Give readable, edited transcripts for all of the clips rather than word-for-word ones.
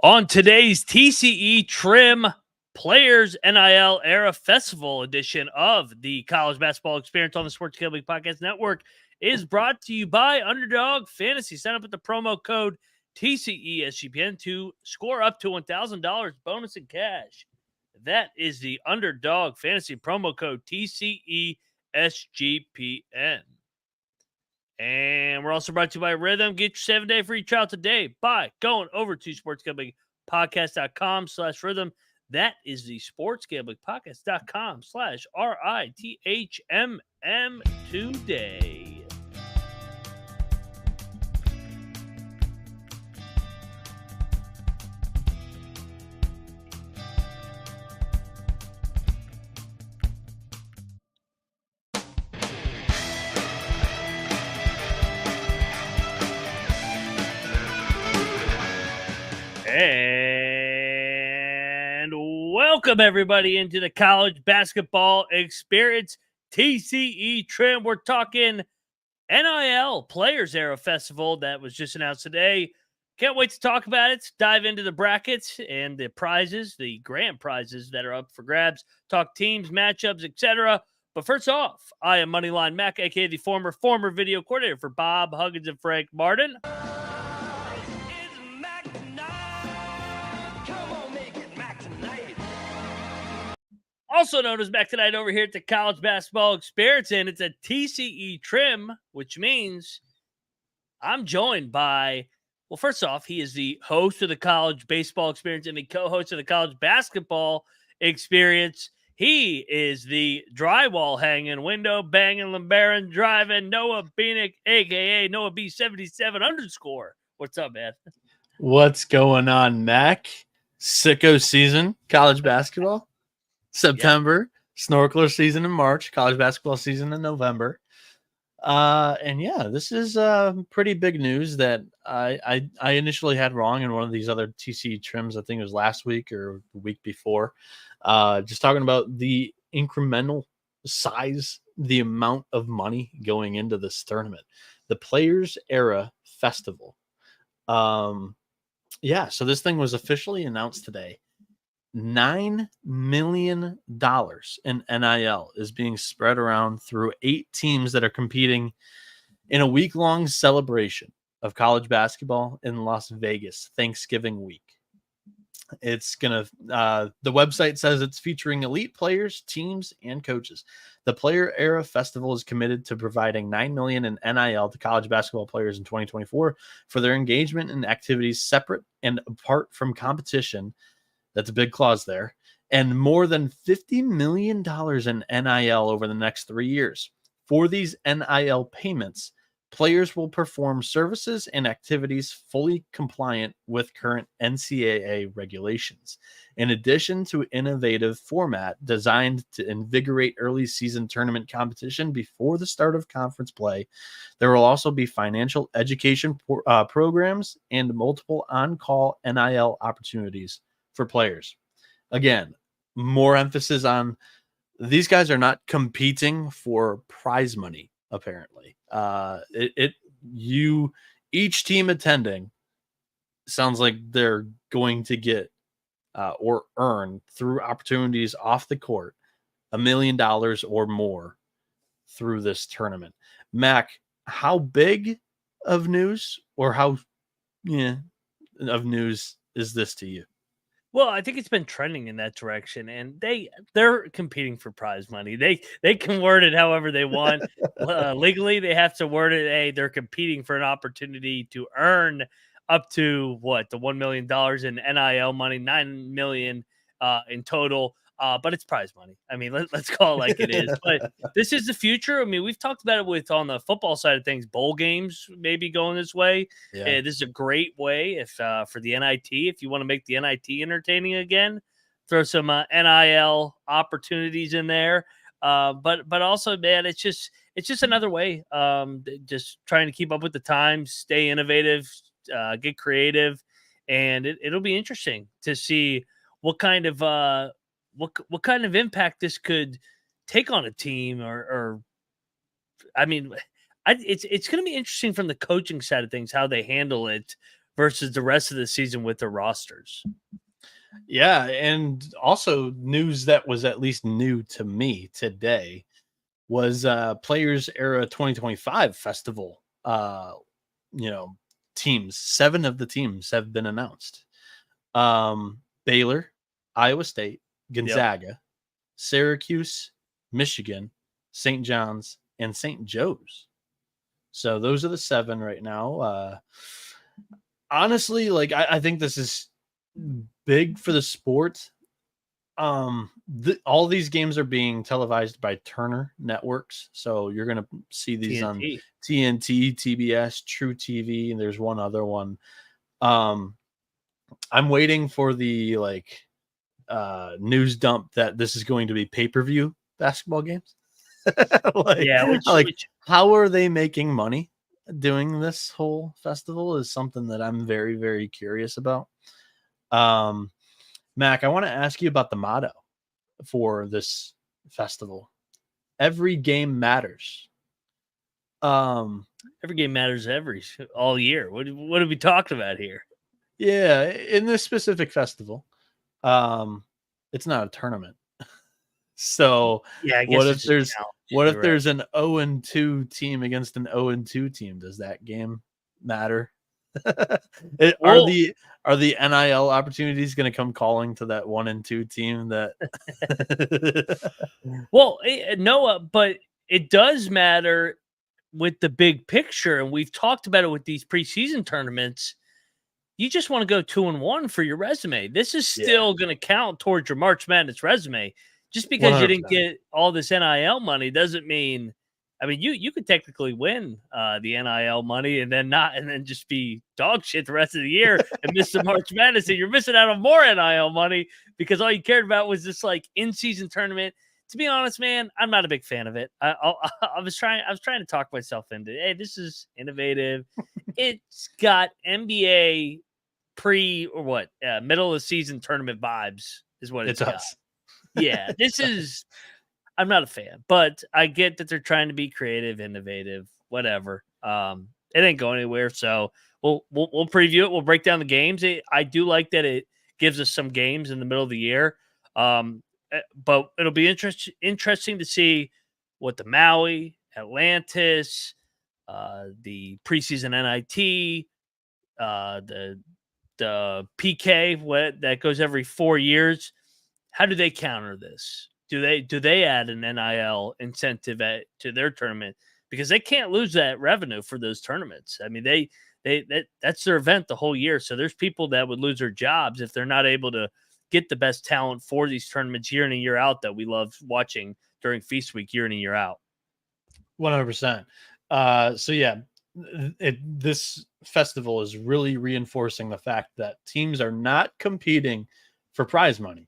On today's TCE Trim Players NIL Era Festival edition of the College Basketball Experience on the Sports Gambling Podcast Network is brought to you by Underdog Fantasy. Sign up with the promo code TCESGPN to score up to $1,000 bonus in cash. That is the Underdog Fantasy promo code TCESGPN. And we're also brought to you by Rhythm. Get your 7-day free trial today by going over to sportsgamblingpodcast.com/rhythm. That is the sportsgamblingpodcast.com/RITHMM today. And welcome everybody into the College Basketball Experience TCE Trim. We're talking NIL Players Era Festival that was just announced today. Can't wait to talk about it. Dive into the brackets and the prizes, the grand prizes that are up for grabs. Talk teams, matchups, etc. But first off, I am Moneyline Mac, aka the former video coordinator for Bob Huggins and Frank Martin. Also known as Back Tonight over here at the College Basketball Experience, and it's a TCE Trim, which means I'm joined by, well, first off, he is the host of the College Baseball Experience and the co-host of the College Basketball Experience. He is the drywall hanging, window banging, LeBaron driving, Noah Bieniek, a.k.a. Noah B77_. What's up, man? What's going on, Mac? Sicko season, college basketball. September, snorkeler season in March, college basketball season in November. And yeah, this is pretty big news that I initially had wrong in one of these other TCE trims. I think it was last week or the week before. Just talking about the incremental size, the amount of money going into this tournament, the Players Era Festival. Yeah, so this thing was officially announced today. $9 million in NIL is being spread around through 8 teams that are competing in a week-long celebration of college basketball in Las Vegas, Thanksgiving week. It's going to, the website says it's featuring elite players, teams, and coaches. The Player Era Festival is committed to providing $9 million in NIL to college basketball players in 2024 for their engagement in activities separate and apart from competition. That's a big clause there. And more than $50 million in NIL over the next 3 years. For these NIL payments, players will perform services and activities fully compliant with current NCAA regulations. In addition to innovative format designed to invigorate early season tournament competition before the start of conference play, there will also be financial education programs and multiple on-call NIL opportunities for players. Again, more emphasis on these guys are not competing for prize money, apparently. Each team attending sounds like they're going to get or earn through opportunities off the court $1 million or more through this tournament. Mac, how big of news or how of news is this to you? Well, I think it's been trending in that direction, and they're competing for prize money. They can word it however they want. Legally, they have to word it. Hey, they're competing for an opportunity to earn up to the $1 million in NIL money, $9 million in total. But it's prize money. I mean, let's call it like it is. But this is the future. I mean, we've talked about it on the football side of things. Bowl games maybe going this way. Yeah. This is a great way if for the NIT, if you want to make the NIT entertaining again, throw some NIL opportunities in there. But also, man, it's just another way. Just trying to keep up with the times, stay innovative, get creative, and it'll be interesting to see what kind of what kind of impact this could take on a team or I mean, it's going to be interesting from the coaching side of things, how they handle it versus the rest of the season with their rosters. Yeah, and also news that was at least new to me today was Players Era 2025 Festival. Teams. 7 of the teams have been announced. Baylor, Iowa State, Gonzaga, Syracuse, Michigan, St. John's, and St. Joe's. So those are the 7 right now. Honestly, like I think this is big for the sport. All these games are being televised by Turner Networks, so you're gonna see these on TNT, TBS, True TV, and there's one other one. I'm waiting for the news dump that this is going to be pay-per-view basketball games. How are they making money doing this whole festival is something that I'm very, very curious about. Mac, I want to ask you about the motto for this festival. Every game matters. Every game matters all year. What are we talking about here? Yeah, in this specific festival, it's not a tournament. So yeah, I guess what if there's an 0-2 team against an 0-2 team? Does that game matter? Are the NIL opportunities going to come calling to that 1-2 team that well, Noah, but it does matter with the big picture, and we've talked about it with these preseason tournaments. You just want to go 2-1 for your resume. This is still going to count towards your March Madness resume. Just because 100%. You didn't get all this NIL money doesn't mean. I mean, you could technically win the NIL money and then just be dog shit the rest of the year and miss the March Madness, and you're missing out on more NIL money because all you cared about was this in-season tournament. To be honest, man, I'm not a big fan of it. I was trying to talk myself into, hey, this is innovative. It's got NBA middle of the season tournament vibes is what it's got. Yeah, I'm not a fan, but I get that they're trying to be creative, innovative, whatever. It ain't going anywhere, so we'll preview it. We'll break down the games. I do like that it gives us some games in the middle of the year, but it'll be interesting to see what the Maui, Atlantis, the preseason NIT, the PK that goes every 4 years. How do they counter this? Do they add an NIL incentive to their tournament? Because they can't lose that revenue for those tournaments. I mean, that's their event the whole year. So there's people that would lose their jobs if they're not able to get the best talent for these tournaments year in and year out that we love watching during Feast Week year in and year out. 100%. So yeah, this festival is really reinforcing the fact that teams are not competing for prize money.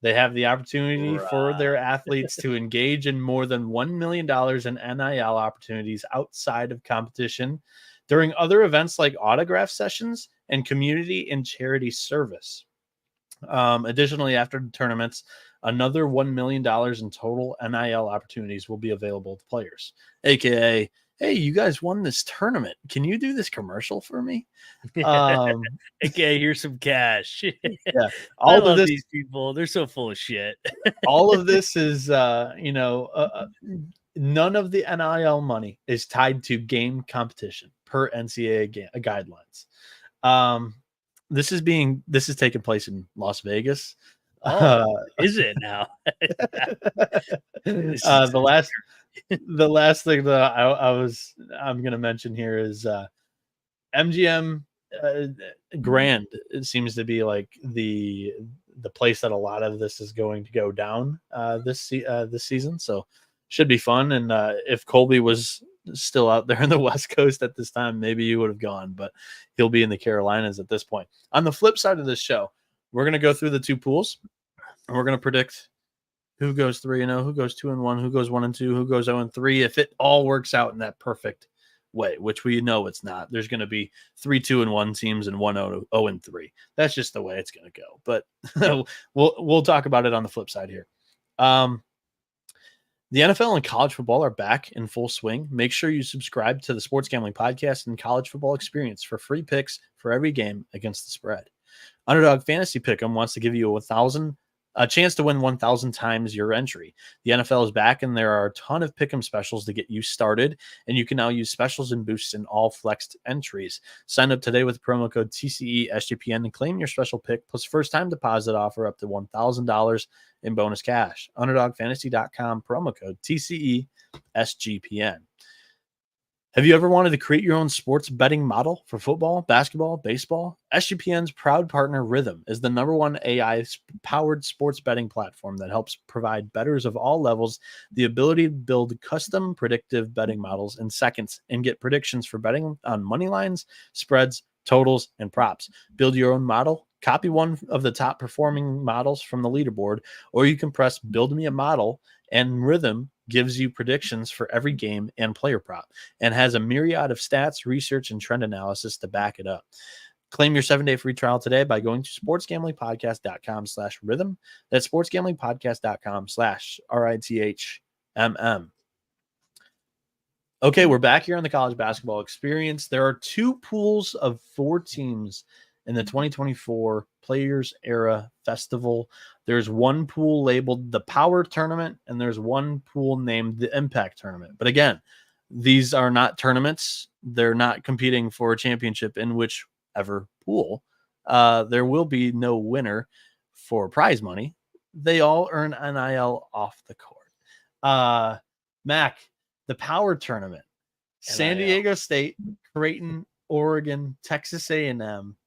They have the opportunity for their athletes to engage in more than $1 million in NIL opportunities outside of competition during other events like autograph sessions and community and charity service. Additionally, after the tournaments, another $1 million in total NIL opportunities will be available to players, aka, hey, you guys won this tournament. Can you do this commercial for me? Okay, here's some cash. Yeah, I love these people. They're so full of shit. All of this is, none of the NIL money is tied to game competition per NCAA guidelines. This is taking place in Las Vegas. Is it now? The last thing that I'm going to mention here is MGM Grand. It seems to be like the place that a lot of this is going to go down this season. So should be fun. And if Colby was still out there in the West Coast at this time, maybe he would have gone, but he'll be in the Carolinas at this point. On the flip side of this show, we're going to go through the 2 pools and we're going to predict who goes 3-0, who goes 2-1, who goes 1-2, who goes 0-3. If it all works out in that perfect way, which we know it's not, there's going to be 3 2-1 teams and 1 0-3. That's just the way it's going to go. But we'll talk about it on the flip side here. The NFL and college football are back in full swing. Make sure you subscribe to the Sports Gambling Podcast and College Football Experience for free picks for every game against the spread. Underdog Fantasy Pick'em wants to give you a chance to win 1,000 times your entry. The NFL is back, and there are a ton of Pick'em specials to get you started, and you can now use specials and boosts in all flexed entries. Sign up today with promo code TCE SGPN and claim your special pick plus first-time deposit offer up to $1,000 in bonus cash. UnderdogFantasy.com, promo code TCE SGPN. Have you ever wanted to create your own sports betting model for football, basketball, baseball? SGPN's proud partner Rhythm is the #1 AI-powered sports betting platform that helps provide bettors of all levels the ability to build custom predictive betting models in seconds and get predictions for betting on money lines, spreads, totals, and props. Build your own model, copy one of the top performing models from the leaderboard, or you can press Build Me a Model, and Rhythm gives you predictions for every game and player prop and has a myriad of stats, research, and trend analysis to back it up. Claim your 7-day free trial today by going to sportsgamblingpodcast.com/rhythm. That's sportsgamblingpodcast.com/RITHMM. Okay, we're back here on the College Basketball Experience. There are 2 pools of 4 teams in the 2024 Players Era Festival. There's one pool labeled the Power Tournament, and there's one pool named the Impact Tournament. But again, these are not tournaments. They're not competing for a championship in whichever pool. There will be no winner for prize money. They all earn NIL off the court. Mac, the Power Tournament, San Diego State, Creighton, Oregon, Texas A&M.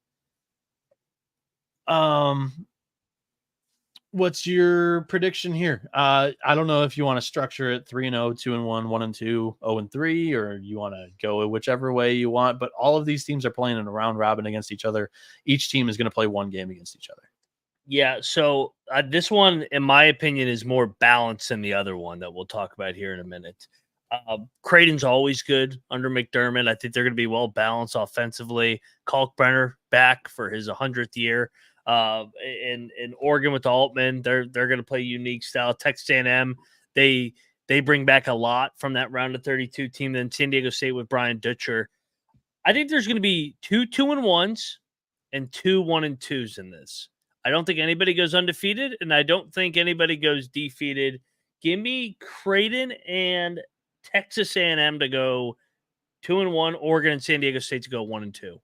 What's your prediction here? I don't know if you want to structure it 3-0, 2-1, 1-2, 0-3, or you want to go whichever way you want, but all of these teams are playing in a round robin against each other. Each team is going to play one game against each other. Yeah, so this one, in my opinion, is more balanced than the other one that we'll talk about here in a minute. Creighton's always good under McDermott. I think they're going to be well balanced offensively. Kalkbrenner back for his 100th year. In Oregon with Altman, they're going to play unique style. Texas A&M, they bring back a lot from that round of 32 team. Then San Diego State with Brian Dutcher. I think there's going to be 2 2-1s and 2 1-2s in this. I don't think anybody goes undefeated, and I don't think anybody goes defeated. Give me Creighton and Texas A&M to go 2-1, Oregon and San Diego State to go 1-2.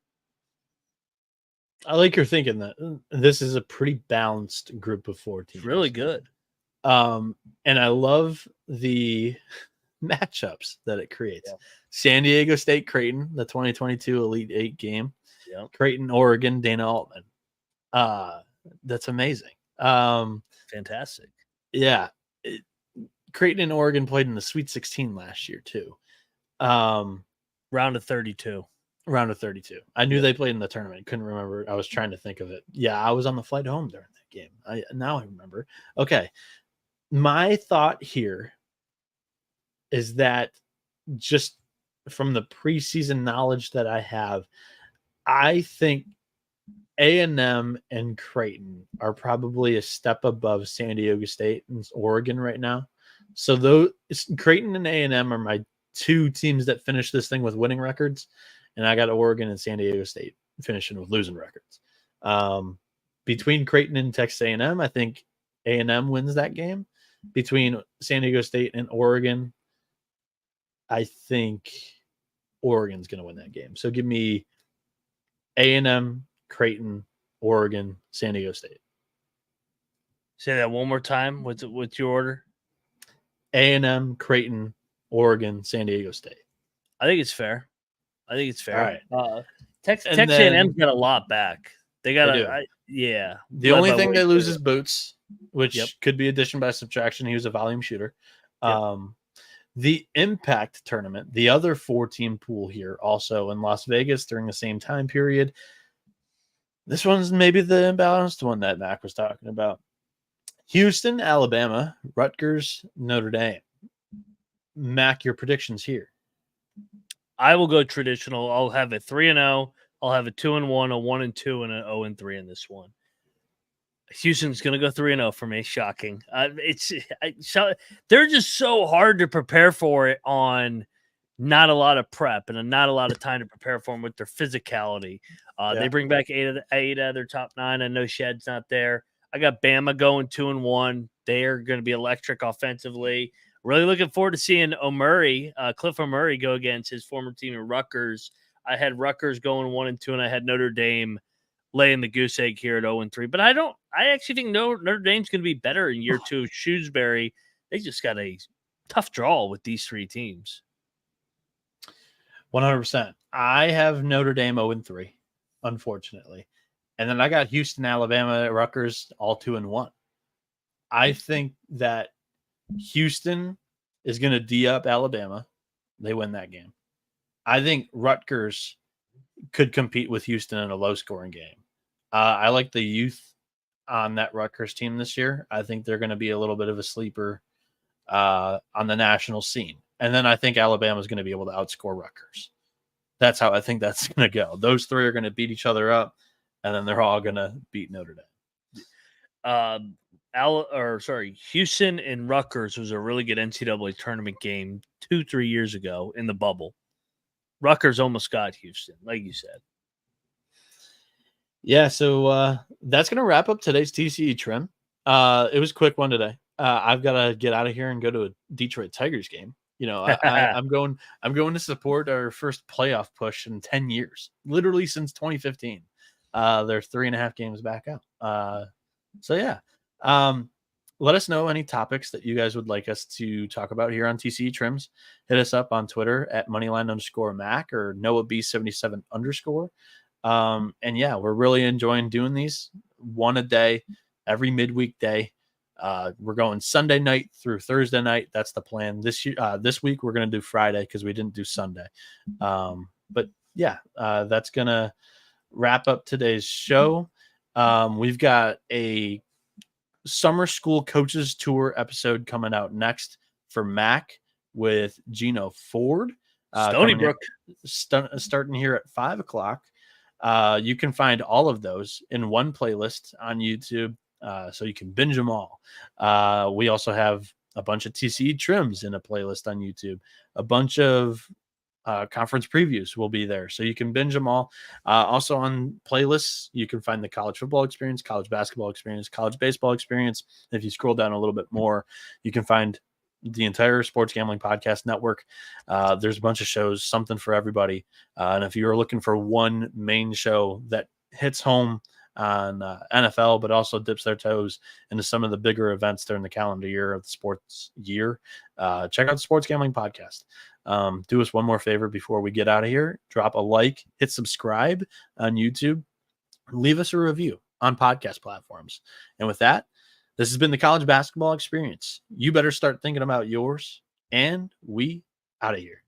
I like your thinking that this is a pretty balanced group of 4 teams. Really good. And I love the matchups that it creates. Yeah. San Diego State, Creighton, the 2022 Elite 8 game. Yeah. Creighton, Oregon, Dana Altman. That's amazing. Fantastic. Yeah. Creighton and Oregon played in the Sweet 16 last year too. Round of 32. Round of 32. I knew they played in the tournament. Couldn't remember. I was trying to think of it. Yeah, I was on the flight home during that game. Now I remember. Okay. My thought here is that just from the preseason knowledge that I have, I think A&M and Creighton are probably a step above San Diego State and Oregon right now. So those Creighton and A&M are my 2 teams that finish this thing with winning records. And I got Oregon and San Diego State finishing with losing records. Between Creighton and Texas A&M, I think A&M wins that game. Between San Diego State and Oregon, I think Oregon's going to win that game. So give me A&M, Creighton, Oregon, San Diego State. Say that one more time. What's your order? A&M, Creighton, Oregon, San Diego State. I think it's fair. All right. Texas A&M's got a lot back. They got The only thing they lose is Boots, which could be addition by subtraction. He was a volume shooter. Yep. The Impact Tournament, the other 4-team pool here, also in Las Vegas during the same time period. This one's maybe the imbalanced one that Mac was talking about. Houston, Alabama, Rutgers, Notre Dame. Mac, your predictions here. I will go traditional. I'll have a 3-0. I'll have a 2-1, a 1-2, and an 0-3 in this one. Houston's going to go 3-0 for me. Shocking. They're just so hard to prepare for it on not a lot of prep and not a lot of time to prepare for them with their physicality. They bring back eight of their top 9. I know Shed's not there. I got Bama going 2-1. They're going to be electric offensively. Really looking forward to seeing Cliff O'Murray go against his former team in Rutgers. I had Rutgers going 1-2, and I had Notre Dame laying the goose egg here at 0-3. But I actually think Notre Dame's going to be better in year 2. Shrewsberry, they just got a tough draw with these 3 teams. 100%. I have Notre Dame 0-3, unfortunately. And then I got Houston, Alabama, Rutgers, all 2-1. I think that Houston is going to D up Alabama. They win that game. I think Rutgers could compete with Houston in a low-scoring game. I like the youth on that Rutgers team this year. I think they're going to be a little bit of a sleeper on the national scene. And then I think Alabama is going to be able to outscore Rutgers. That's how I think that's going to go. Those 3 are going to beat each other up, and then they're all going to beat Notre Dame. Houston and Rutgers was a really good NCAA tournament game 2-3 years ago in the bubble. Rutgers almost got Houston, like you said. Yeah, so that's going to wrap up today's TCE Trim. It was a quick one today. I've got to get out of here and go to a Detroit Tigers game. You know, I'm going to support our first playoff push in 10 years, literally since 2015. They're 3.5 games back out. So yeah, let us know any topics that you guys would like us to talk about here on TCE Trims. Hit us up on Twitter at moneyline_Mac or NoahB77 _. And yeah, we're really enjoying doing these one a day, every midweek day. We're going Sunday night through Thursday night. That's the plan this week. We're going to do Friday because we didn't do Sunday. But yeah, that's going to wrap up today's show. We've got a summer school coaches tour episode coming out next for Mac with Gino Ford. Stony Brook. Starting here at 5:00. You can find all of those in one playlist on YouTube. So you can binge them all. We also have a bunch of TCE trims in a playlist on YouTube. A bunch of conference previews will be there, so you can binge them all. Also on playlists, you can find the college football experience, college basketball experience, college baseball experience. If you scroll down a little bit more, you can find the entire Sports Gambling Podcast Network. There's a bunch of shows, something for everybody. And if you're looking for one main show that hits home on NFL, but also dips their toes into some of the bigger events during the calendar year of the sports year, check out the Sports Gambling Podcast. Do us one more favor before we get out of here. Drop a like, hit subscribe on YouTube, leave us a review on podcast platforms. And with that, this has been the College Basketball Experience. You better start thinking about yours, and we out of here.